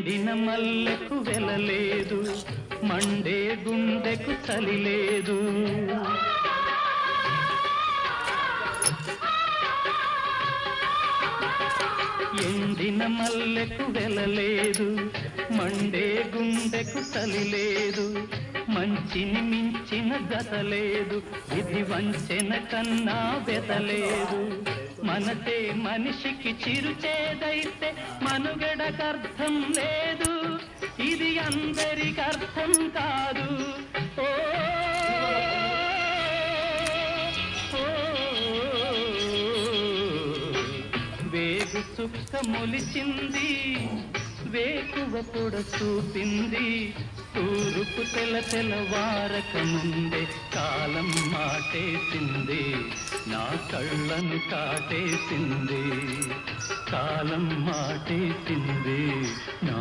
ఎండిన మల్లెకు వెలలేదు, మండే గుండెకు చలి లేదు. ఎండిన మల్లెకు వెలలేదు, మండే గుండెకు చలి లేదు. మంచిని మించిన గత లేదు, ఇది వంచెన కన్నా బెదలేదు. మనసే మనిషికి చిరుచేదైతే మనుగడకర్థం లేదు, ఇది అందరికి అర్థం కాదు. ఓ వేగు చుక్క మొలిచింది, వేకువ పొడ చూపింది. తూరుపు తెల్లవారక ముందే కాలం మాటేసింది, నా కళ్ళను కాటేసింది. కాలం మాటేసింది, నా